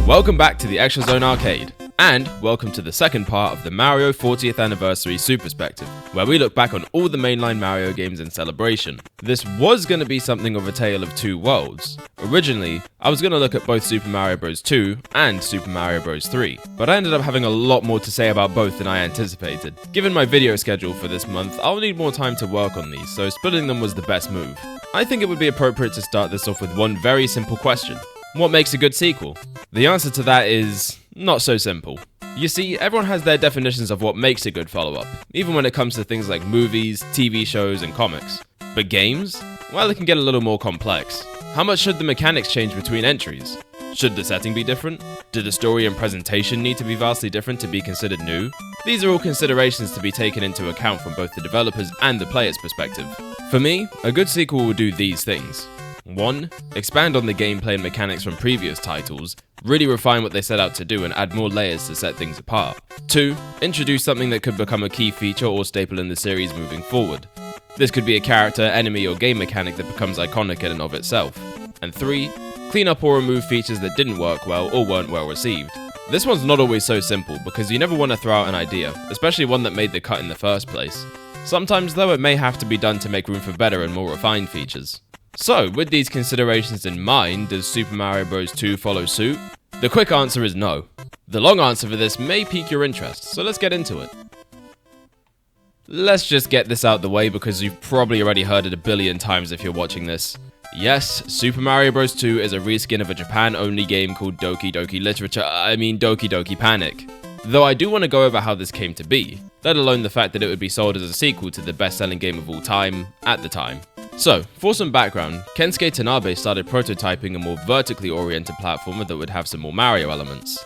Welcome back to the Extra Zone Arcade, and welcome to the second part of the Mario 40th Anniversary Superspective, where we look back on all the mainline Mario games in celebration. This was going to be something of a tale of two worlds. Originally, I was going to look at both Super Mario Bros. 2 and Super Mario Bros. 3, but I ended up having a lot more to say about both than I anticipated. Given my video schedule for this month, I'll need more time to work on these, so splitting them was the best move. I think it would be appropriate to start this off with one very simple question. What makes a good sequel? The answer to that is not so simple. You see, everyone has their definitions of what makes a good follow-up, even when it comes to things like movies, TV shows, and comics. But games? Well, it can get a little more complex. How much should the mechanics change between entries? Should the setting be different? Do the story and presentation need to be vastly different to be considered new? These are all considerations to be taken into account from both the developers and the player's perspective. For me, a good sequel will do these things. 1. Expand on the gameplay and mechanics from previous titles, really refine what they set out to do and add more layers to set things apart. 2. Introduce something that could become a key feature or staple in the series moving forward. This could be a character, enemy or game mechanic that becomes iconic in and of itself. And 3. Clean up or remove features that didn't work well or weren't well received. This one's not always so simple because you never want to throw out an idea, especially one that made the cut in the first place. Sometimes though it may have to be done to make room for better and more refined features. So, with these considerations in mind, does Super Mario Bros. 2 follow suit? The quick answer is no. The long answer for this may pique your interest, so let's get into it. Let's just get this out the way because you've probably already heard it a billion times if you're watching this. Yes, Super Mario Bros. 2 is a reskin of a Japan-only game called Doki Doki Panic. Though I do want to go over how this came to be, let alone the fact that it would be sold as a sequel to the best-selling game of all time, at the time. So, for some background, Kensuke Tanabe started prototyping a more vertically oriented platformer that would have some more Mario elements.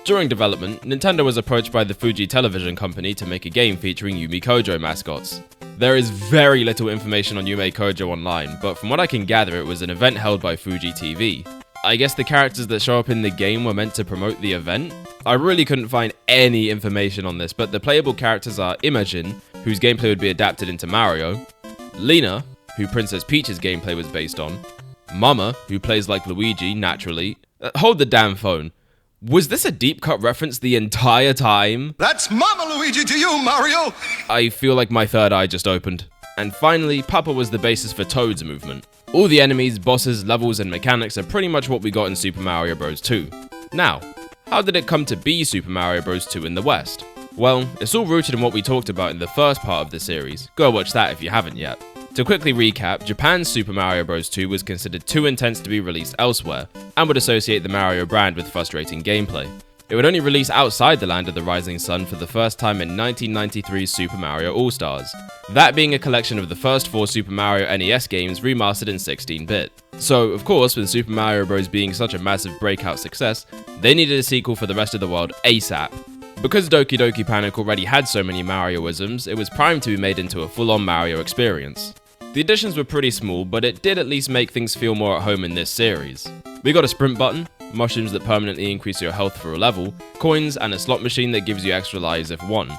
During development, Nintendo was approached by the Fuji Television Company to make a game featuring Yumi Kojo mascots. There is very little information on Yumi Kojo online, but from what I can gather it was an event held by Fuji TV. I guess the characters that show up in the game were meant to promote the event? I really couldn't find any information on this, but the playable characters are Imagine, whose gameplay would be adapted into Mario, Lena, who Princess Peach's gameplay was based on, Mama, who plays like Luigi, naturally. Hold the damn phone. Was this a deep cut reference the entire time? That's Mama Luigi to you, Mario! I feel like my third eye just opened. And finally, Papa was the basis for Toad's movement. All the enemies, bosses, levels, and mechanics are pretty much what we got in Super Mario Bros. 2. Now, how did it come to be Super Mario Bros. 2 in the West? Well, it's all rooted in what we talked about in the first part of the series. Go watch that if you haven't yet. To quickly recap, Japan's Super Mario Bros. 2 was considered too intense to be released elsewhere, and would associate the Mario brand with frustrating gameplay. It would only release outside the land of the rising sun for the first time in 1993's Super Mario All-Stars, that being a collection of the first 4 Super Mario NES games remastered in 16-bit. So, of course, with Super Mario Bros. Being such a massive breakout success, they needed a sequel for the rest of the world ASAP. Because Doki Doki Panic already had so many Mario-isms, it was primed to be made into a full-on Mario experience. The additions were pretty small, but it did at least make things feel more at home in this series. We got a sprint button, mushrooms that permanently increase your health for a level, coins, and a slot machine that gives you extra lives if won.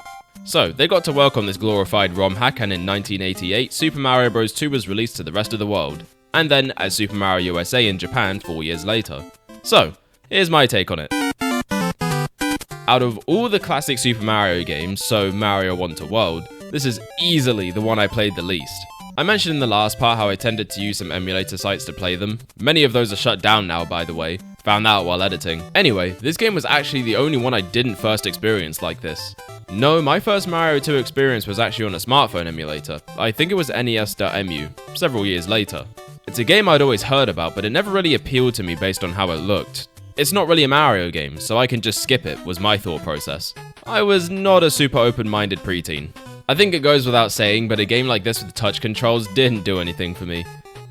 So, they got to work on this glorified ROM hack, and in 1988, Super Mario Bros. 2 was released to the rest of the world, and then as Super Mario USA in Japan 4 years later. So, here's my take on it. Out of all the classic Super Mario games, so Mario Wonder World, this is easily the one I played the least. I mentioned in the last part how I tended to use some emulator sites to play them. Many of those are shut down now, by the way. Found that out while editing. Anyway, this game was actually the only one I didn't first experience like this. No, my first Mario 2 experience was actually on a smartphone emulator. I think it was NES.mu, several years later. It's a game I'd always heard about, but it never really appealed to me based on how it looked. It's not really a Mario game, so I can just skip it, was my thought process. I was not a super open-minded preteen. I think it goes without saying, but a game like this with touch controls didn't do anything for me.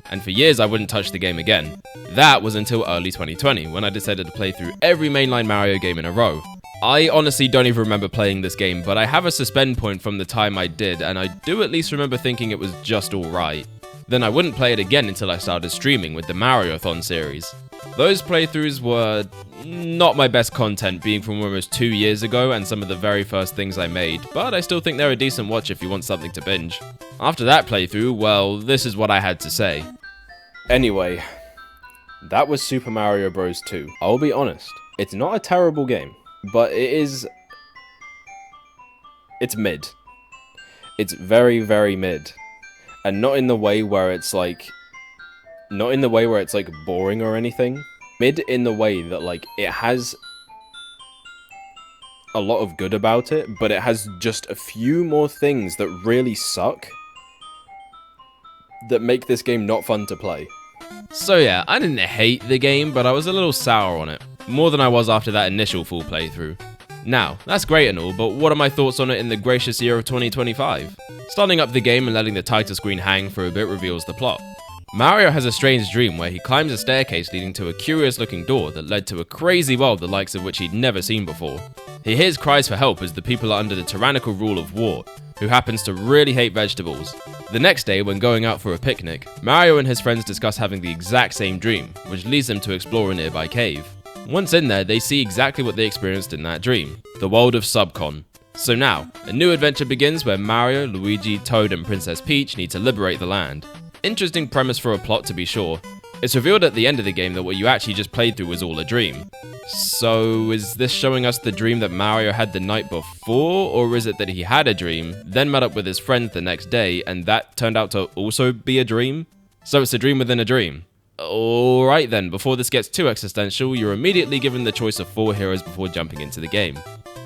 And for years I wouldn't touch the game again. That was until early 2020, when I decided to play through every mainline Mario game in a row. I honestly don't even remember playing this game, but I have a suspend point from the time I did, and I do at least remember thinking it was just alright. Then I wouldn't play it again until I started streaming with the Mariothon series. Those playthroughs were not my best content, being from almost 2 years ago and some of the very first things I made, but I still think they're a decent watch if you want something to binge. After that playthrough, well, this is what I had to say. Anyway, that was Super Mario Bros. 2. I'll be honest, It's not a terrible game, but it's mid. It's very, very mid. And not in the way where it's like boring or anything. Mid in the way that like it has a lot of good about it, but it has just a few more things that really suck that make this game not fun to play. So yeah, I didn't hate the game, but I was a little sour on it. More than I was after that initial full playthrough. Now, that's great and all, but what are my thoughts on it in the gracious year of 2025? Starting up the game and letting the title screen hang for a bit reveals the plot. Mario has a strange dream where he climbs a staircase leading to a curious looking door that led to a crazy world the likes of which he'd never seen before. He hears cries for help as the people are under the tyrannical rule of Wart, who happens to really hate vegetables. The next day, when going out for a picnic, Mario and his friends discuss having the exact same dream, which leads them to explore a nearby cave. Once in there, they see exactly what they experienced in that dream, the world of Subcon. So now, a new adventure begins where Mario, Luigi, Toad and Princess Peach need to liberate the land. Interesting premise for a plot to be sure. It's revealed at the end of the game that what you actually just played through was all a dream. So is this showing us the dream that Mario had the night before, or is it that he had a dream, then met up with his friends the next day, and that turned out to also be a dream? So it's a dream within a dream. Alright then, before this gets too existential, you're immediately given the choice of 4 heroes before jumping into the game.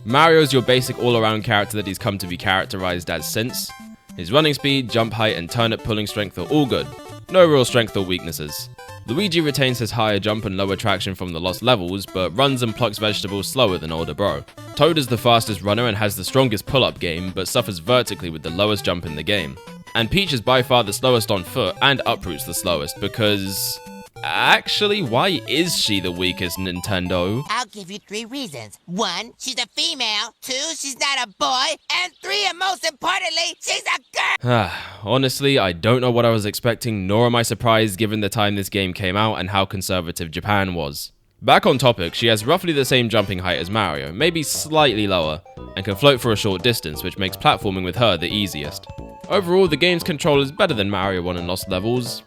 Mario's your basic all-around character that he's come to be characterized as since. His running speed, jump height, and turnip pulling strength are all good. No real strength or weaknesses. Luigi retains his higher jump and lower traction from the lost levels, but runs and plucks vegetables slower than older bro. Toad is the fastest runner and has the strongest pull-up game, but suffers vertically with the lowest jump in the game. And Peach is by far the slowest on foot and uproots the slowest because... Actually, why is she the weakest, Nintendo? I'll give you 3 reasons. 1, she's a female. 2, she's not a boy. And 3, and most importantly, she's a girl! Honestly, I don't know what I was expecting, nor am I surprised given the time this game came out and how conservative Japan was. Back on topic, she has roughly the same jumping height as Mario, maybe slightly lower, and can float for a short distance, which makes platforming with her the easiest. Overall, the game's control is better than Mario 1 and Lost Levels,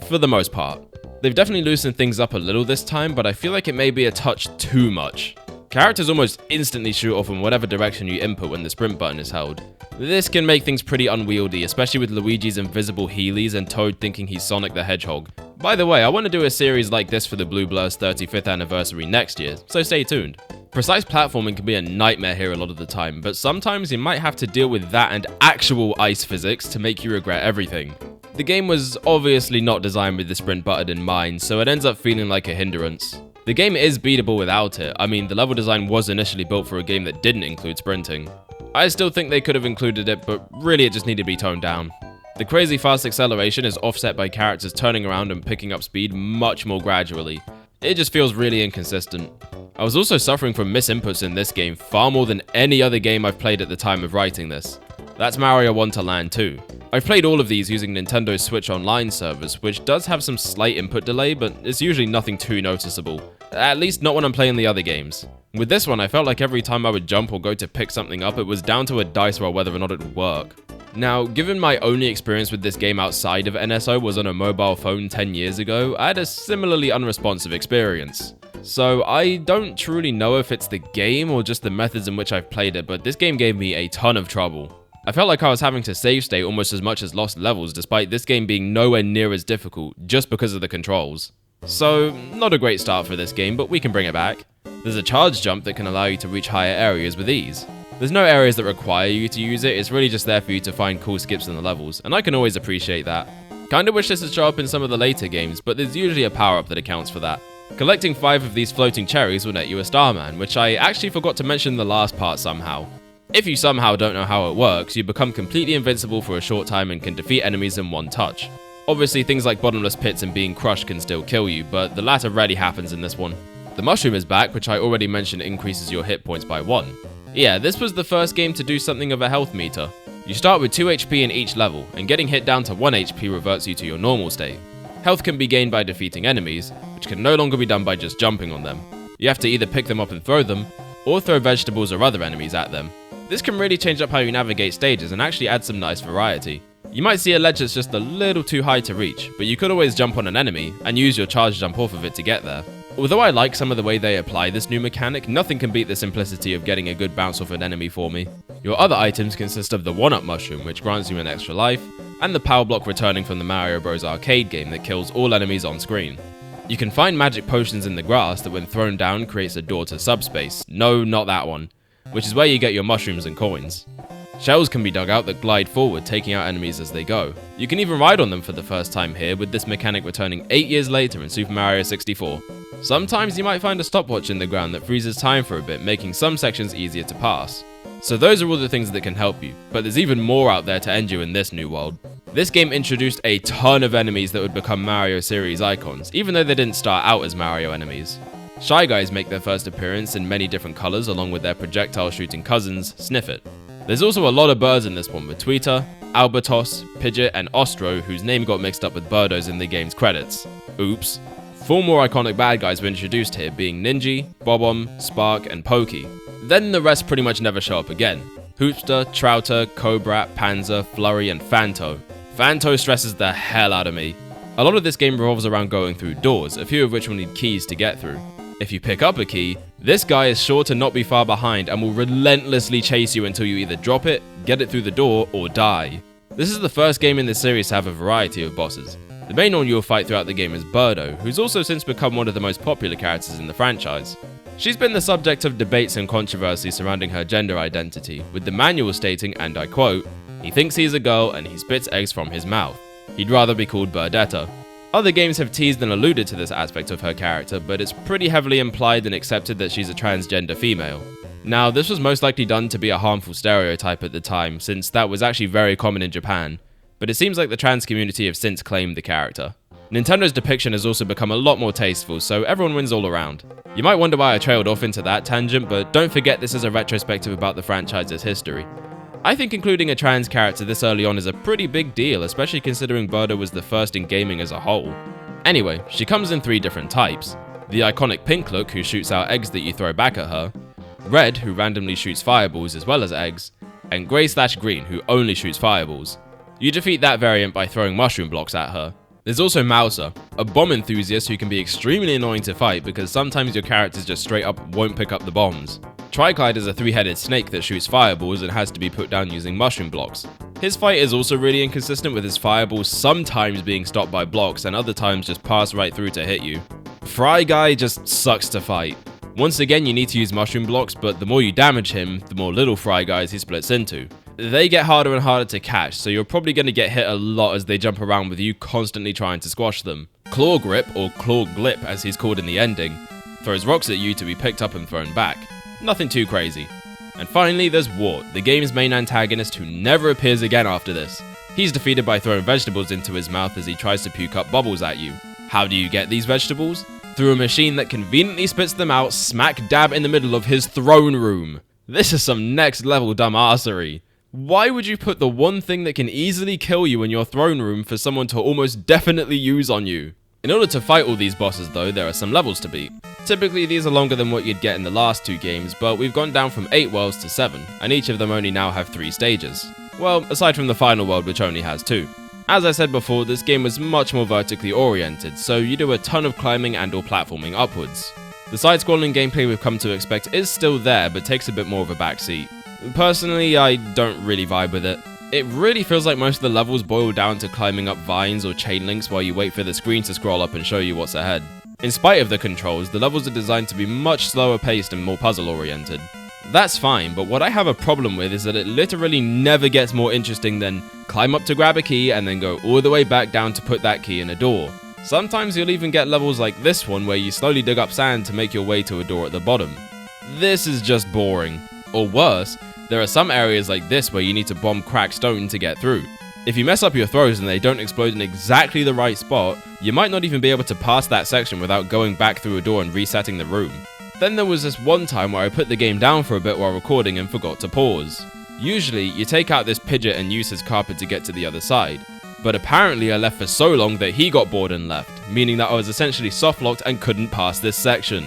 for the most part. They've definitely loosened things up a little this time, but I feel like it may be a touch too much. Characters almost instantly shoot off in whatever direction you input when the sprint button is held. This can make things pretty unwieldy, especially with Luigi's invisible Heelys and Toad thinking he's Sonic the Hedgehog. By the way, I want to do a series like this for the Blue Blur's 35th anniversary next year, so stay tuned. Precise platforming can be a nightmare here a lot of the time, but sometimes you might have to deal with that and actual ice physics to make you regret everything. The game was obviously not designed with the sprint button in mind, so it ends up feeling like a hindrance. The game is beatable without it. I mean, the level design was initially built for a game that didn't include sprinting. I still think they could have included it, but really it just needed to be toned down. The crazy fast acceleration is offset by characters turning around and picking up speed much more gradually. It just feels really inconsistent. I was also suffering from misinputs in this game far more than any other game I've played at the time of writing this. That's Mario Wonderland 2. I've played all of these using Nintendo's Switch Online servers, which does have some slight input delay, but it's usually nothing too noticeable. At least not when I'm playing the other games. With this one, I felt like every time I would jump or go to pick something up, it was down to a dice roll whether or not it would work. Now, given my only experience with this game outside of NSO was on a mobile phone 10 years ago, I had a similarly unresponsive experience. So I don't truly know if it's the game or just the methods in which I've played it, but this game gave me a ton of trouble. I felt like I was having to save state almost as much as Lost Levels, despite this game being nowhere near as difficult, just because of the controls. So, not a great start for this game, but we can bring it back. There's a charge jump that can allow you to reach higher areas with ease. There's no areas that require you to use it, it's really just there for you to find cool skips in the levels, and I can always appreciate that. Kinda wish this would show up in some of the later games, but there's usually a power-up that accounts for that. Collecting 5 of these floating cherries will net you a Starman, which I actually forgot to mention in the last part somehow. If you somehow don't know how it works, you become completely invincible for a short time and can defeat enemies in one touch. Obviously, things like bottomless pits and being crushed can still kill you, but the latter rarely happens in this one. The mushroom is back, which I already mentioned increases your hit points by 1. Yeah, this was the first game to do something of a health meter. You start with 2 HP in each level, and getting hit down to 1 HP reverts you to your normal state. Health can be gained by defeating enemies, which can no longer be done by just jumping on them. You have to either pick them up and throw them, or throw vegetables or other enemies at them. This can really change up how you navigate stages and actually add some nice variety. You might see a ledge that's just a little too high to reach, but you could always jump on an enemy and use your charge jump off of it to get there. Although I like some of the way they apply this new mechanic, nothing can beat the simplicity of getting a good bounce off an enemy for me. Your other items consist of the 1-up mushroom, which grants you an extra life, and the power block returning from the Mario Bros arcade game that kills all enemies on screen. You can find magic potions in the grass that when thrown down creates a door to subspace. No, not that one. Which is where you get your mushrooms and coins. Shells can be dug out that glide forward, taking out enemies as they go. You can even ride on them for the first time here, with this mechanic returning 8 years later in Super Mario 64. Sometimes you might find a stopwatch in the ground that freezes time for a bit, making some sections easier to pass. So those are all the things that can help you, but there's even more out there to end you in this new world. This game introduced a ton of enemies that would become Mario series icons, even though they didn't start out as Mario enemies. Shy Guys make their first appearance in many different colours along with their projectile shooting cousins, Sniffit. There's also a lot of birds in this one with Tweeter, Albatos, Pidgeot and Ostro, whose name got mixed up with Birdos in the game's credits. Oops. 4 more iconic bad guys were introduced here, being Ninja, Bob-omb, Spark and Pokey. Then the rest pretty much never show up again. Hoopster, Trouter, Cobra, Panzer, Flurry and Fanto. Fanto stresses the hell out of me. A lot of this game revolves around going through doors, a few of which will need keys to get through. If you pick up a key, this guy is sure to not be far behind and will relentlessly chase you until you either drop it, get it through the door, or die. This is the first game in the series to have a variety of bosses. The main one you'll fight throughout the game is Birdo, who's also since become one of the most popular characters in the franchise. She's been the subject of debates and controversy surrounding her gender identity, with the manual stating, and I quote, "He thinks he's a girl and he spits eggs from his mouth. He'd rather be called Birdetta." Other games have teased and alluded to this aspect of her character, but it's pretty heavily implied and accepted that she's a transgender female. Now, this was most likely done to be a harmful stereotype at the time, since that was actually very common in Japan, but it seems like the trans community have since claimed the character. Nintendo's depiction has also become a lot more tasteful, so everyone wins all around. You might wonder why I trailed off into that tangent, but don't forget this is a retrospective about the franchise's history. I think including a trans character this early on is a pretty big deal, especially considering Birdo was the first in gaming as a whole. Anyway, she comes in 3 different types. The iconic Pink look, who shoots out eggs that you throw back at her, Red, who randomly shoots fireballs as well as eggs, and Grey/Green, who only shoots fireballs. You defeat that variant by throwing mushroom blocks at her. There's also Mouser, a bomb enthusiast who can be extremely annoying to fight because sometimes your characters just straight up won't pick up the bombs. Triclide is a 3-headed snake that shoots fireballs and has to be put down using mushroom blocks. His fight is also really inconsistent, with his fireballs sometimes being stopped by blocks and other times just pass right through to hit you. Fry Guy just sucks to fight. Once again you need to use mushroom blocks, but the more you damage him, the more little Fry Guys he splits into. They get harder and harder to catch, so you're probably going to get hit a lot as they jump around with you constantly trying to squash them. Claw Grip, or Claw Glip as he's called in the ending, throws rocks at you to be picked up and thrown back. Nothing too crazy. And finally there's Wart, the game's main antagonist who never appears again after this. He's defeated by throwing vegetables into his mouth as he tries to puke up bubbles at you. How do you get these vegetables? Through a machine that conveniently spits them out smack dab in the middle of his throne room. This is some next level dumbassery. Why would you put the one thing that can easily kill you in your throne room for someone to almost definitely use on you? In order to fight all these bosses though, there are some levels to beat. Typically these are longer than what you'd get in the last 2 games, but we've gone down from 8 worlds to 7, and each of them only now have 3 stages. Well, aside from the final world which only has 2. As I said before, this game was much more vertically oriented, so you do a ton of climbing and or platforming upwards. The side-scrolling gameplay we've come to expect is still there, but takes a bit more of a backseat. Personally, I don't really vibe with it. It really feels like most of the levels boil down to climbing up vines or chain links while you wait for the screen to scroll up and show you what's ahead. In spite of the controls, the levels are designed to be much slower paced and more puzzle oriented. That's fine, but what I have a problem with is that it literally never gets more interesting than climb up to grab a key and then go all the way back down to put that key in a door. Sometimes you'll even get levels like this one where you slowly dig up sand to make your way to a door at the bottom. This is just boring. Or worse, there are some areas like this where you need to bomb cracked stone to get through. If you mess up your throws and they don't explode in exactly the right spot, you might not even be able to pass that section without going back through a door and resetting the room. Then there was this one time where I put the game down for a bit while recording and forgot to pause. Usually, you take out this Pidgeot and use his carpet to get to the other side, but apparently I left for so long that he got bored and left, meaning that I was essentially soft-locked and couldn't pass this section.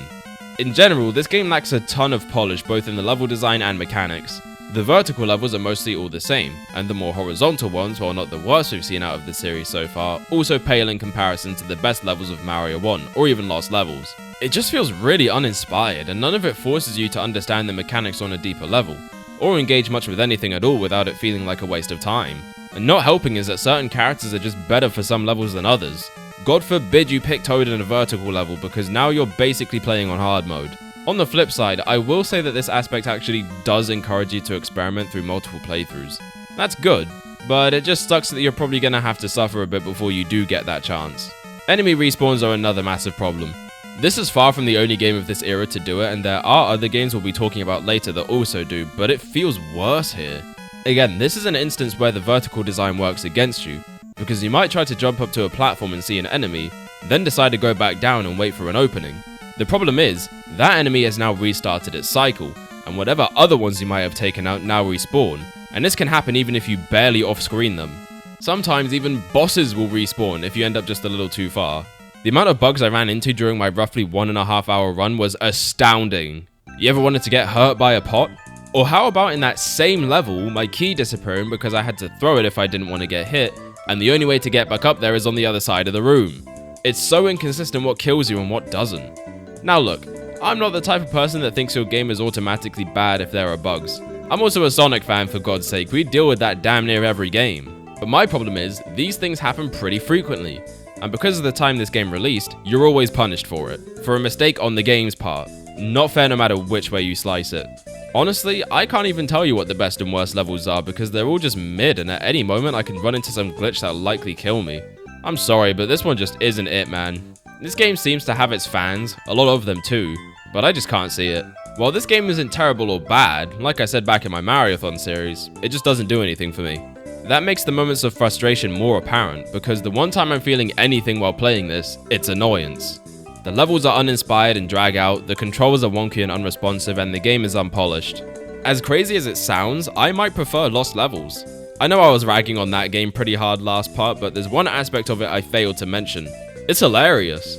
In general, this game lacks a ton of polish both in the level design and mechanics. The vertical levels are mostly all the same, and the more horizontal ones, while not the worst we've seen out of the series so far, also pale in comparison to the best levels of Mario 1, or even Lost Levels. It just feels really uninspired, and none of it forces you to understand the mechanics on a deeper level, or engage much with anything at all without it feeling like a waste of time. And not helping is that certain characters are just better for some levels than others. God forbid you pick Toad in a vertical level, because now you're basically playing on hard mode. On the flip side, I will say that this aspect actually does encourage you to experiment through multiple playthroughs. That's good, but it just sucks that you're probably gonna have to suffer a bit before you do get that chance. Enemy respawns are another massive problem. This is far from the only game of this era to do it, and there are other games we'll be talking about later that also do, but it feels worse here. Again, this is an instance where the vertical design works against you, because you might try to jump up to a platform and see an enemy, then decide to go back down and wait for an opening. The problem is, that enemy has now restarted its cycle, and whatever other ones you might have taken out now respawn, and this can happen even if you barely off-screen them. Sometimes even bosses will respawn if you end up just a little too far. The amount of bugs I ran into during my roughly 1.5 hour run was astounding. You ever wanted to get hurt by a pot? Or how about in that same level, my key disappearing because I had to throw it if I didn't want to get hit, and the only way to get back up there is on the other side of the room. It's so inconsistent what kills you and what doesn't. Now look, I'm not the type of person that thinks your game is automatically bad if there are bugs. I'm also a Sonic fan, for God's sake, we deal with that damn near every game. But my problem is, these things happen pretty frequently, and because of the time this game released, you're always punished for it, for a mistake on the game's part. Not fair no matter which way you slice it. Honestly, I can't even tell you what the best and worst levels are because they're all just mid, and at any moment I can run into some glitch that'll likely kill me. I'm sorry, but this one just isn't it, man. This game seems to have its fans, a lot of them too, but I just can't see it. While this game isn't terrible or bad, like I said back in my Mariothon series, it just doesn't do anything for me. That makes the moments of frustration more apparent, because the one time I'm feeling anything while playing this, it's annoyance. The levels are uninspired and drag out, the controls are wonky and unresponsive, and the game is unpolished. As crazy as it sounds, I might prefer Lost Levels. I know I was ragging on that game pretty hard last part, but there's one aspect of it I failed to mention. It's hilarious.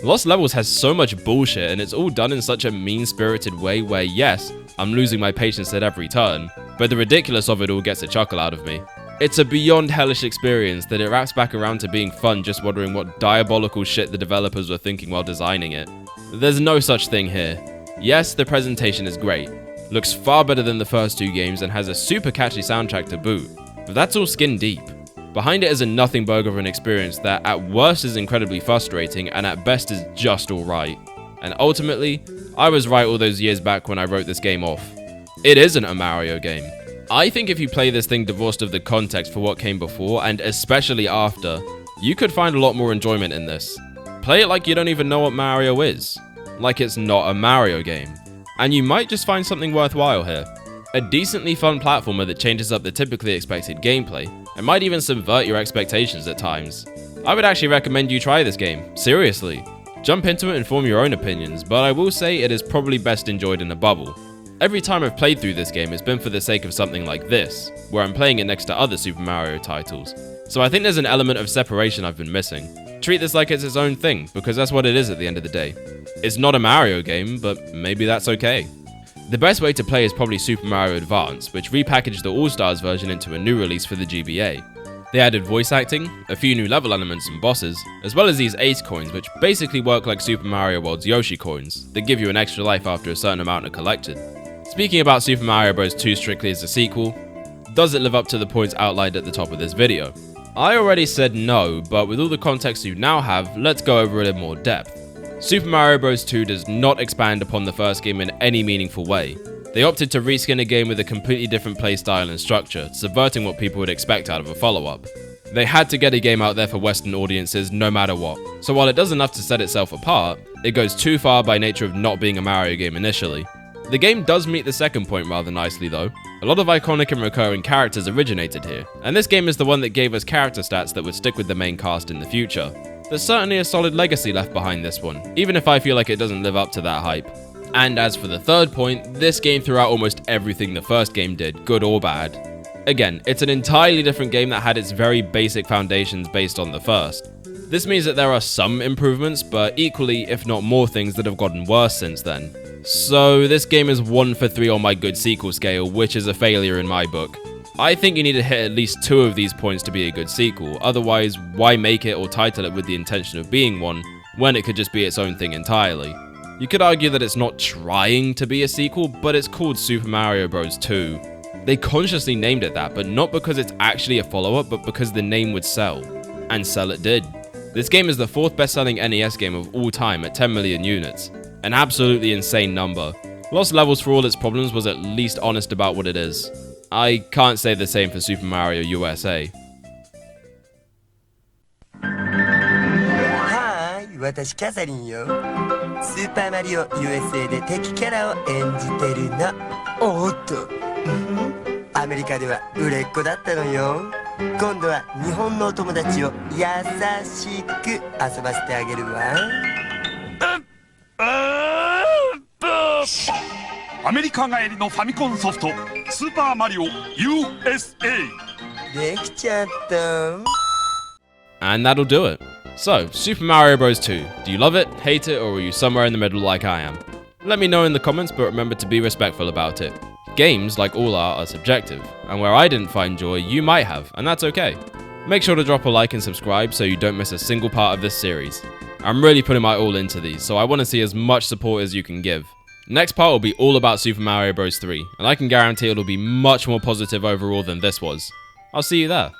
Lost Levels has so much bullshit, and it's all done in such a mean-spirited way where yes, I'm losing my patience at every turn, but the ridiculous of it all gets a chuckle out of me. It's a beyond hellish experience that it wraps back around to being fun, just wondering what diabolical shit the developers were thinking while designing it. There's no such thing here. Yes, the presentation is great, looks far better than the first two games and has a super catchy soundtrack to boot, but that's all skin deep. Behind it is a nothing burger of an experience that at worst is incredibly frustrating and at best is just alright. And ultimately, I was right all those years back when I wrote this game off. It isn't a Mario game. I think if you play this thing divorced of the context for what came before, and especially after, you could find a lot more enjoyment in this. Play it like you don't even know what Mario is. Like it's not a Mario game. And you might just find something worthwhile here. A decently fun platformer that changes up the typically expected gameplay, and might even subvert your expectations at times. I would actually recommend you try this game, seriously. Jump into it and form your own opinions, but I will say it is probably best enjoyed in a bubble. Every time I've played through this game, it's been for the sake of something like this, where I'm playing it next to other Super Mario titles. So I think there's an element of separation I've been missing. Treat this like it's its own thing, because that's what it is at the end of the day. It's not a Mario game, but maybe that's okay. The best way to play is probably Super Mario Advance, which repackaged the All-Stars version into a new release for the GBA. They added voice acting, a few new level elements and bosses, as well as these Ace coins which basically work like Super Mario World's Yoshi coins, that give you an extra life after a certain amount are collected. Speaking about Super Mario Bros. 2 strictly as a sequel, does it live up to the points outlined at the top of this video? I already said no, but with all the context you now have, let's go over it in more depth. Super Mario Bros. 2 does not expand upon the first game in any meaningful way. They opted to reskin a game with a completely different playstyle and structure, subverting what people would expect out of a follow-up. They had to get a game out there for Western audiences no matter what, so while it does enough to set itself apart, it goes too far by nature of not being a Mario game initially. The game does meet the second point rather nicely though. A lot of iconic and recurring characters originated here, and this game is the one that gave us character stats that would stick with the main cast in the future. There's certainly a solid legacy left behind this one, even if I feel like it doesn't live up to that hype. And as for the third point, this game threw out almost everything the first game did, good or bad. Again, it's an entirely different game that had its very basic foundations based on the first. This means that there are some improvements, but equally, if not more things that have gotten worse since then. So this game is 1 for 3 on my good sequel scale, which is a failure in my book. I think you need to hit at least 2 of these points to be a good sequel, otherwise why make it or title it with the intention of being one, when it could just be its own thing entirely. You could argue that it's not trying to be a sequel, but it's called Super Mario Bros. 2. They consciously named it that, but not because it's actually a follow-up, but because the name would sell. And sell it did. This game is the 4th best-selling NES game of all time at 10 million units. An absolutely insane number. Lost Levels, for all its problems, was at least honest about what it is. I can't say the same for Super Mario USA. はーい、私キャサリンよ。スーパーマリオ USA で敵キャラを演じてるの。おっと、アメリカでは売れっ子だったのよ。今度は日本のお友達を優しく遊ばせてあげるわ。アメリカ帰りのファミコンソフトスーパーマリオ USA できちゃった。 And that'll do it. So, Super Mario Bros. 2. Do you love it, hate it, or are you somewhere in the middle like I am? Let me know in the comments, but remember to be respectful about it. Games, like all are subjective, and where I didn't find joy, you might have, and that's okay. Make sure to drop a like and subscribe so you don't miss a single part of this series. I'm really putting my all into these, so I want to see as much support as you can give. Next part will be all about Super Mario Bros. 3, and I can guarantee it'll be much more positive overall than this was. I'll see you there.